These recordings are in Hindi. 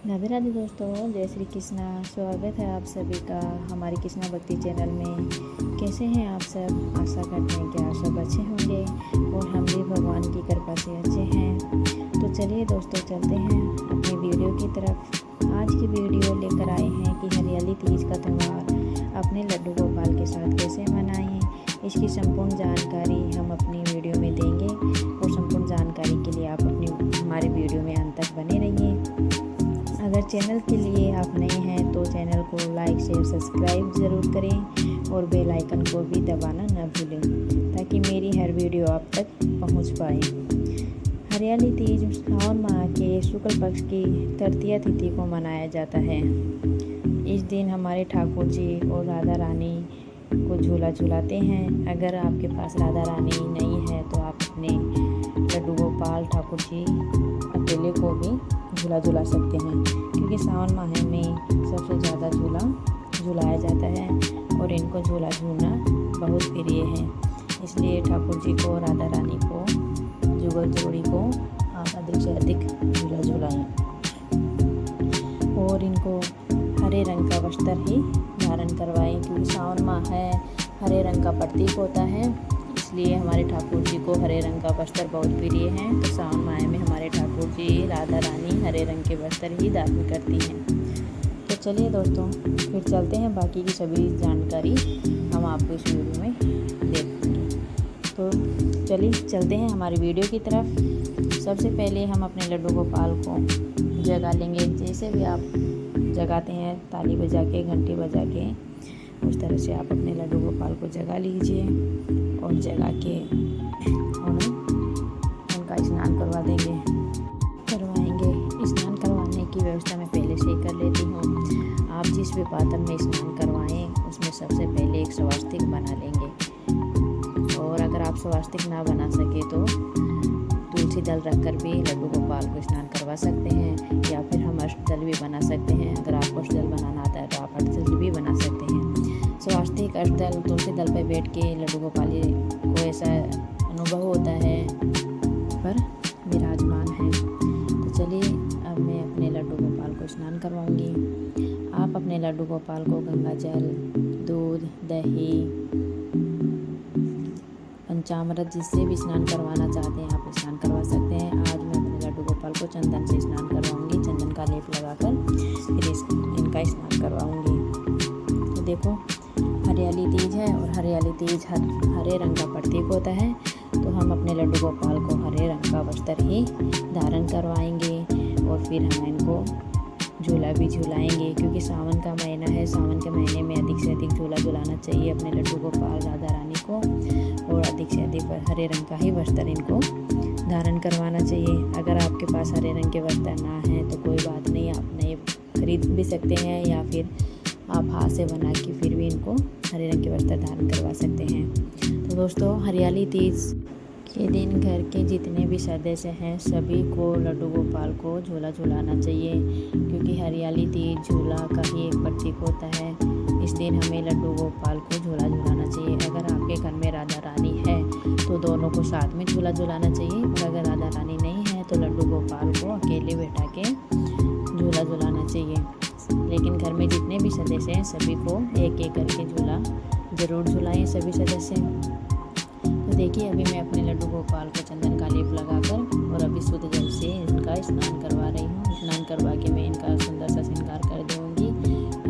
राधे राधे दोस्तों, जय श्री कृष्णा। स्वागत है आप सभी का हमारे कृष्णा भक्ति चैनल में। कैसे हैं आप सब? आशा करते हैं कि आप सब अच्छे होंगे और हम भी भगवान की कृपा से अच्छे हैं। तो चलिए दोस्तों, चलते हैं अपनी वीडियो की तरफ। आज की वीडियो लेकर आए हैं कि हरियाली तीज का त्यौहार अपने लड्डू गोपाल के साथ कैसे मनाएं। इसकी संपूर्ण जानकारी हम अपनी वीडियो में देंगे और संपूर्ण जानकारी के लिए आप हमारे वीडियो में अंत तक बने रहिए। अगर चैनल के लिए आप नए हैं तो चैनल को लाइक शेयर सब्सक्राइब ज़रूर करें और बेल आइकन को भी दबाना न भूलें ताकि मेरी हर वीडियो आप तक पहुंच पाए। हरियाली तीज सावन माह के शुक्ल पक्ष की तृतीया तिथि को मनाया जाता है। इस दिन हमारे ठाकुर जी और राधा रानी को झूला झुलाते हैं। अगर आपके पास राधा रानी नहीं है तो आप अपने लड्डू गोपाल ठाकुर जी अकेले को भी झूला झुला सकते हैं, क्योंकि सावन माह में सबसे ज़्यादा झूला झुलाया जाता है और इनको झूला झूलना बहुत प्रिय है। इसलिए ठाकुर जी को राधा रानी को जुगल जोड़ी को आप अधिक से अधिक झूला झुलाएं और इनको हरे रंग का वस्त्र ही धारण करवाएं, क्योंकि सावन माह है, हरे रंग का प्रतीक होता है। इसलिए हमारे ठाकुर जी को हरे रंग का वस्त्र बहुत प्रिय है। तो सावन माह में हमारे ठाकुर जी राधा रानी हरे रंग के वस्त्र ही धारण करती हैं। तो चलिए दोस्तों, फिर चलते हैं, बाकी की सभी जानकारी हम आपको इस वीडियो में देखेंगे। तो चलिए चलते हैं हमारी वीडियो की तरफ। सबसे पहले हम अपने लड्डू गोपाल को जगा लेंगे। जैसे भी आप जगाते हैं, ताली बजा के, घंटी बजा के, उस तरह से आप अपने लड्डू गोपाल को जगा लीजिए और जगा के उनका स्नान करवाएंगे। स्नान करवाने की व्यवस्था मैं पहले से ही कर लेती हूँ। आप जिस भी पात्र में स्नान करवाएं उसमें सबसे पहले एक स्वास्तिक बना लेंगे, और अगर आप स्वास्तिक ना बना सके तो तुलसी दल रखकर भी लड्डू गोपाल को स्नान करवा सकते हैं, या फिर हम अष्टदल भी बना सकते हैं। अगर आपको अष्टदल बनाना आता है तो आप अष्टदल भी बना सकते हैं। स्वास्तिक अष्टदल तुलसी दल पर बैठ के लड्डू गोपाल को ऐसा अनुभव होता है पर विराजमान है। तो चलिए अब मैं अपने लड्डू गोपाल को स्नान करवाऊंगी। आप अपने लड्डू गोपाल को गंगा जल, दूध, दही, पंचामृत जिससे भी स्नान करवाना चाहते हैं आप स्नान करवा सकते हैं। आज मैं अपने लड्डू गोपाल को चंदन से स्नान करवाऊंगी। चंदन का लेप लगाकर फिर इनका स्नान करवाऊंगी। तो देखो, हरियाली तीज है और हरियाली तीज हरे रंग का प्रतीक होता है। तो हम अपने लड्डू गोपाल को हरे रंग का वस्त्र ही धारण करवाएंगे और फिर हम इनको झूला भी झुलाएंगे, क्योंकि सावन का महीना है। सावन के महीने में अधिक से अधिक झूला झुलाना चाहिए अपने लड्डू गोपाल राधा रानी को, और अधिक से अधिक हरे रंग का ही वस्त्र इनको धारण करवाना चाहिए। अगर आपके पास हरे रंग के वस्त्र ना हैं तो कोई बात नहीं, आप नए खरीद भी सकते हैं, या फिर आप हाथ से बना के फिर भी इनको हरे रंग के वस्त्र धारण करवा सकते हैं। तो दोस्तों, हरियाली तीज के दिन घर के जितने भी सदस्य हैं सभी को लड्डू गोपाल को झूला झुलाना चाहिए, क्योंकि हरियाली तीज झूला का ही एक प्रतीक होता है। इस दिन हमें लड्डू गोपाल को झूला झुलाना चाहिए। अगर आपके घर में राधा रानी है तो दोनों को साथ में झूला झुलाना चाहिए, और अगर राधा रानी नहीं है तो लड्डू गोपाल को अकेले बैठा के झूला झुलाना चाहिए। लेकिन घर में जितने भी सदस्य हैं सभी को एक एक करके झूला ज़रूर झुलाएं सभी सदस्य। तो देखिए, अभी मैं अपने लड्डू गोपाल को चंदन का लेप लगाकर और अभी शुद्ध जल से इनका स्नान करवा रही हूँ। स्नान करवा के मैं इनका सुंदर सा श्रृंगार कर दूँगी।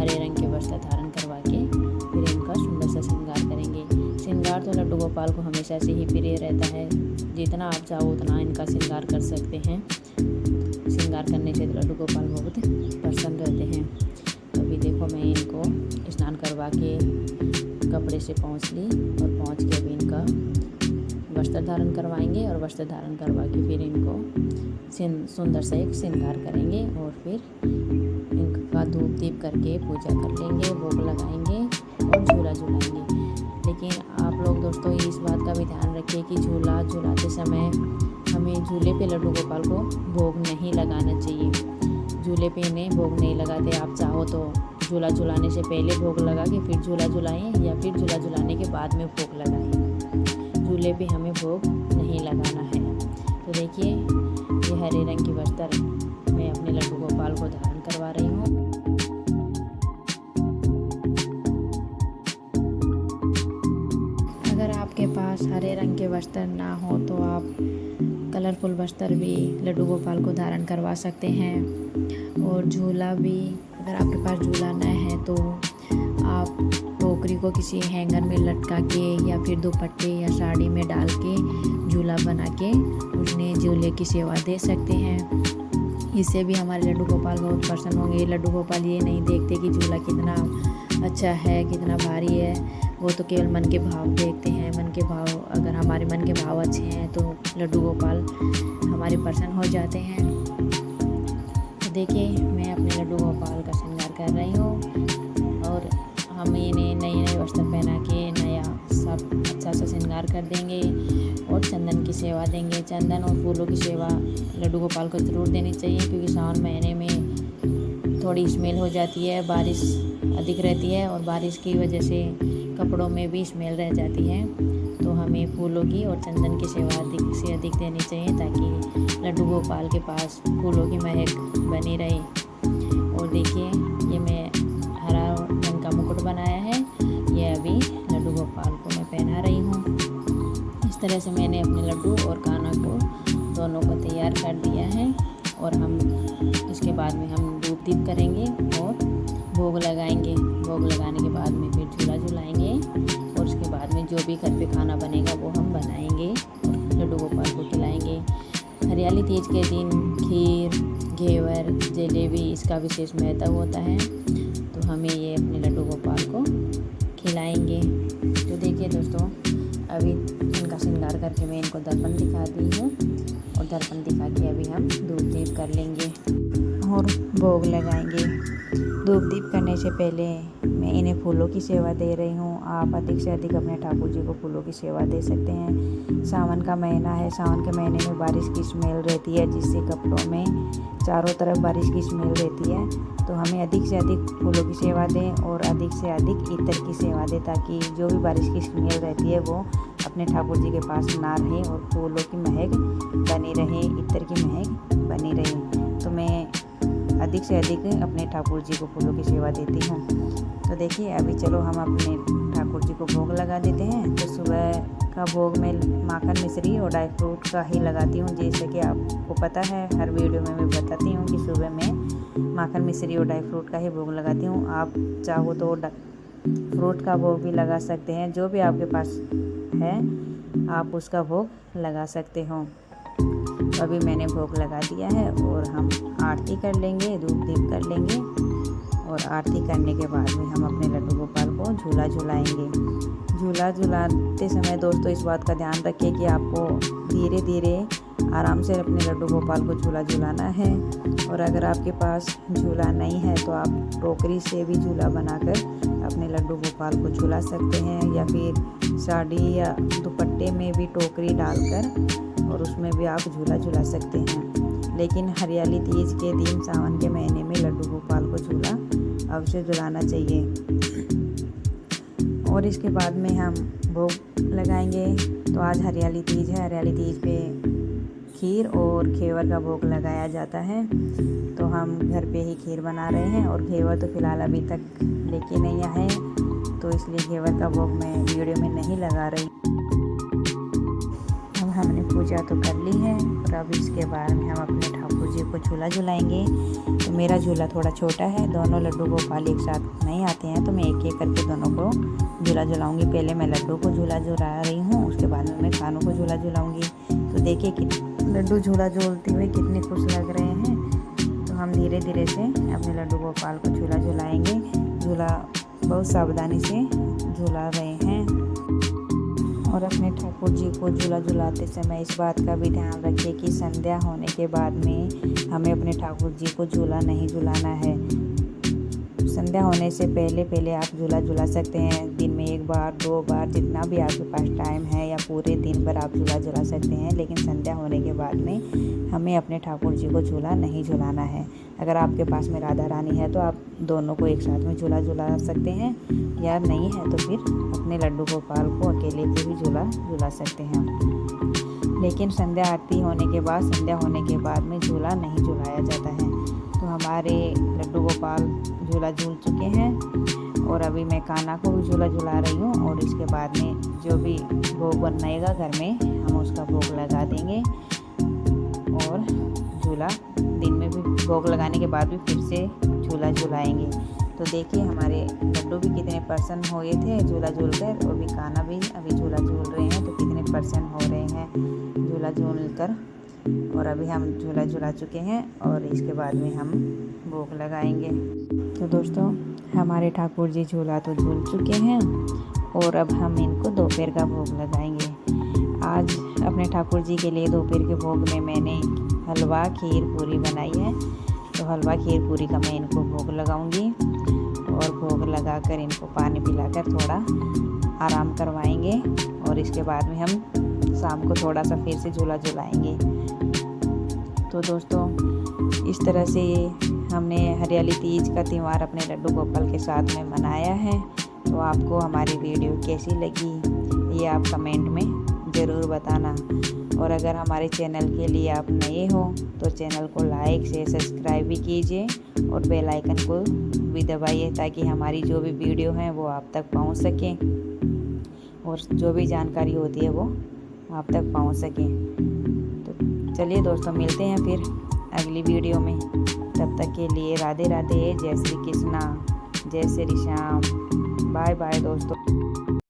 हरे रंग के वस्त्र धारण करवा के फिर इनका सुंदर सा श्रृंगार करेंगे। श्रृंगार तो लड्डू गोपाल को हमेशा से ही प्रिय रहता है। जितना आप चाहो उतना इनका श्रृंगार कर सकते हैं। श्रृंगार करने से लड्डू गोपाल बहुत प्रसन्न रहते हैं। अभी देखो, मैं इनको स्नान करवा के कपड़े से पोंछ ली और पोंछ के अभी इनका वस्त्र धारण करवाएंगे, और वस्त्र धारण करवा के फिर इनको सुंदर से एक श्रृंगार करेंगे और फिर इनका धूप दीप करके पूजा कर लेंगे, भोग लगाएंगे और झूला झुलाएंगे। लेकिन आप लोग दोस्तों इस बात का भी ध्यान रखिए कि झूला झुलाते समय हमें झूले पे लड्डू गोपाल को भोग नहीं लगाना चाहिए। झूले पे इन्हें भोग नहीं लगाते। आप चाहो तो झूला झुलाने से पहले भोग लगा के फिर झूला झुलाएं, या फिर झूला झुलाने के बाद में भोग लगाएं। झूले पे हमें भोग नहीं लगाना है। तो देखिए, ये हरे रंग की वस्त्र मैं अपने लड्डू गोपाल को धारण कर हरे रंग के वस्त्र ना हो तो आप कलरफुल वस्त्र भी लड्डू गोपाल को धारण करवा सकते हैं। और झूला भी, अगर आपके पास झूला न है तो आप टोकरी को किसी हैंगर में लटका के या फिर दुपट्टे या साड़ी में डाल के झूला बना के उसमें झूले की सेवा दे सकते हैं। इससे भी हमारे लड्डू गोपाल बहुत प्रसन्न होंगे। लड्डू गोपाल ये नहीं देखते कि झूला कितना अच्छा है, कितना भारी है, वो तो केवल मन के भाव देखते हैं। मन के भाव, अगर हमारे मन के भाव अच्छे हैं तो लड्डू गोपाल हमारे प्रसन्न हो जाते हैं। तो देखिए, मैं अपने लड्डू गोपाल का श्रृंगार कर रही हूँ और हम इन्हें नए नए वस्त्र पहना के नया सब अच्छा सा श्रृंगार कर देंगे और चंदन की सेवा देंगे। चंदन और फूलों की सेवा लड्डू गोपाल को ज़रूर देनी चाहिए, क्योंकि सावन महीने में थोड़ी स्मेल हो जाती है, बारिश अधिक रहती है और बारिश की वजह से कपड़ों में भी स्मेल रह जाती है। तो हमें फूलों की और चंदन की सेवा अधिक से अधिक देनी चाहिए, ताकि लड्डू गोपाल के पास फूलों की महक बनी रहे। और देखिए, ये मैं हरा रंग का मुकुट बनाया है, ये अभी लड्डू गोपाल को मैं पहना रही हूँ। इस तरह से मैंने अपने लड्डू और कान्हा को दोनों को तैयार कर दिया है। और हम इसके बाद में हम धूप दीप करेंगे और भोग लगाएंगे। भोग लगाने के बाद में फिर झूला झुलाएंगे और उसके बाद में जो भी घर पे खाना बनेगा वो हम बनाएंगे और लड्डू गोपाल को खिलाएंगे। हरियाली तीज के दिन खीर, घेवर, जलेबी इसका विशेष महत्व होता है, तो हमें ये अपने लड्डू गोपाल को खिलाएंगे। तो देखिए दोस्तों, अभी इनका श्रृंगार करके मैं इनको दर्पण दिखा दी हूँ और दर्पण दिखा के अभी हम धूप दीप कर लेंगे और भोग लगाएंगे। धूप दीप करने से पहले मैं इन्हें फूलों की सेवा दे रही हूँ। आप अधिक से अधिक अपने ठाकुर जी को फूलों की सेवा दे सकते हैं। सावन का महीना है, सावन के महीने में बारिश की स्मेल रहती है, जिससे कपड़ों में चारों तरफ बारिश की स्मेल रहती है। तो हमें अधिक से अधिक फूलों की सेवा दें और अधिक से अधिक इत्र की सेवा दें, ताकि जो भी बारिश की स्मेल रहती है वो अपने ठाकुर जी के पास ना रहे और फूलों की महक बनी रहे, इत्र की महक बनी रहे। तो मैं अधिक से अधिक अपने ठाकुर जी को फूलों की सेवा देती हूँ। तो देखिए, अभी चलो हम अपने ठाकुर जी को भोग लगा देते हैं। तो सुबह का भोग में माखन, मिश्री और ड्राई फ्रूट का ही लगाती हूँ। जैसे कि आपको पता है, हर वीडियो में मैं बताती हूँ कि सुबह में माखन, मिश्री और ड्राई फ्रूट का ही भोग लगाती हूँ। आप चाहो तो फ्रूट का भोग भी लगा सकते हैं, जो भी आपके पास है आप उसका भोग लगा सकते हो। तो अभी मैंने भोग लगा दिया है और हम आरती कर लेंगे, धूप दीप कर लेंगे और आरती करने के बाद में हम अपने लड्डू गोपाल को झूला झुलाएंगे। झूला झुलाते समय दोस्तों इस बात का ध्यान रखिए कि आपको धीरे धीरे आराम से अपने लड्डू गोपाल को झूला झुलाना है। और अगर आपके पास झूला नहीं है तो आप टोकरी से भी झूला बनाकर अपने लड्डू गोपाल को झुला सकते हैं, या फिर साड़ी या दुपट्टे में भी टोकरी डालकर और उसमें भी आप झूला झुला सकते हैं। लेकिन हरियाली तीज के दिन सावन के महीने में लड्डू गोपाल को झूला अवश्य झुलाना चाहिए। और इसके बाद में हम भोग लगाएंगे। तो आज हरियाली तीज है, हरियाली तीज पे खीर और घेवर का भोग लगाया जाता है। तो हम घर पे ही खीर बना रहे हैं और घेवर तो फ़िलहाल अभी तक लेके नहीं आए, तो इसलिए घेवर का भोग मैं वीडियो में नहीं लगा रही। अब हमने पूजा तो कर ली है और अब इसके बाद में हम अपने ठाकुर जी को झूला झुलाएंगे। तो मेरा झूला थोड़ा छोटा है, दोनों लड्डू गोपाल एक साथ नहीं आते हैं, तो मैं एक एक करके दोनों को झूला झुलाऊंगी। पहले मैं लड्डू को झूला झुला रही हूँ, उसके बाद में मैं कानों को झूला झुलाऊंगी। तो देखिए कि लड्डू झूला झूलते हुए कितने खुश लग रहे हैं। तो हम धीरे धीरे से अपने लड्डू गोपाल को झूला झुलाएंगे। झूला बहुत सावधानी से झूला रहे हैं और अपने ठाकुर जी को झूला झुलाते समय इस बात का भी ध्यान रखिए कि संध्या होने के बाद में हमें अपने ठाकुर जी को झूला नहीं झुलाना है। संध्या होने से पहले आप झूला झुला सकते हैं, दिन में 1 बार 2 बार जितना भी आपके पास टाइम है, या पूरे दिन भर आप झूला झुला सकते हैं। लेकिन संध्या होने के बाद में हमें अपने ठाकुर जी को झूला नहीं झुलाना है। अगर आपके पास में राधा रानी है तो आप दोनों को एक साथ में झूला झुला सकते हैं, या नहीं है तो फिर अपने लड्डू गोपाल को अकेले को भी झूला झुला सकते हैं। लेकिन संध्या आरती होने के बाद, संध्या होने के बाद में झूला नहीं झुलाया जाता है। तो हमारे लड्डू गोपाल झूला झूल चुके हैं और अभी मैं कान्हा को भी झूला झुला रही हूँ। और इसके बाद में जो भी भोग बनाएगा घर में हम उसका भोग लगा देंगे। और झूला दिन में भी भोग लगाने के बाद भी फिर से झूला झुलाएंगे। तो देखिए हमारे लड्डू भी कितने प्रसन्न हुए थे झूला झूल कर, और भी कान्हा भी अभी झूला झूल रहे हैं। तो कितने प्रसन्न हो रहे हैं झूला झूल कर। और अभी हम झूला झुला चुके हैं और इसके बाद में हम भोग लगाएंगे। तो दोस्तों हमारे ठाकुर जी झूला तो झूल चुके हैं और अब हम इनको दोपहर का भोग लगाएंगे। आज अपने ठाकुर जी के लिए दोपहर के भोग में मैंने हलवा खीर पूरी बनाई है। तो हलवा खीर पूरी का मैं इनको भोग लगाऊंगी और भोग लगाकर इनको पानी पिलाकर थोड़ा आराम करवाएंगे। और इसके बाद में हम शाम को थोड़ा सा फिर से झूला झुलाएंगे। तो दोस्तों इस तरह से हमने हरियाली तीज का त्यौहार अपने लड्डू गोपाल के साथ में मनाया है। तो आपको हमारी वीडियो कैसी लगी ये आप कमेंट में ज़रूर बताना। और अगर हमारे चैनल के लिए आप नए हो तो चैनल को लाइक से सब्सक्राइब भी कीजिए और बेल आइकन को भी दबाइए ताकि हमारी जो भी वीडियो हैं वो आप तक पहुंच सकें और जो भी जानकारी होती है वो आप तक पहुंच सकें। तो चलिए दोस्तों मिलते हैं फिर अगली वीडियो में। तब तक के लिए राधे राधे, जय श्री कृष्णा, जय श्री श्याम, बाय बाय दोस्तों।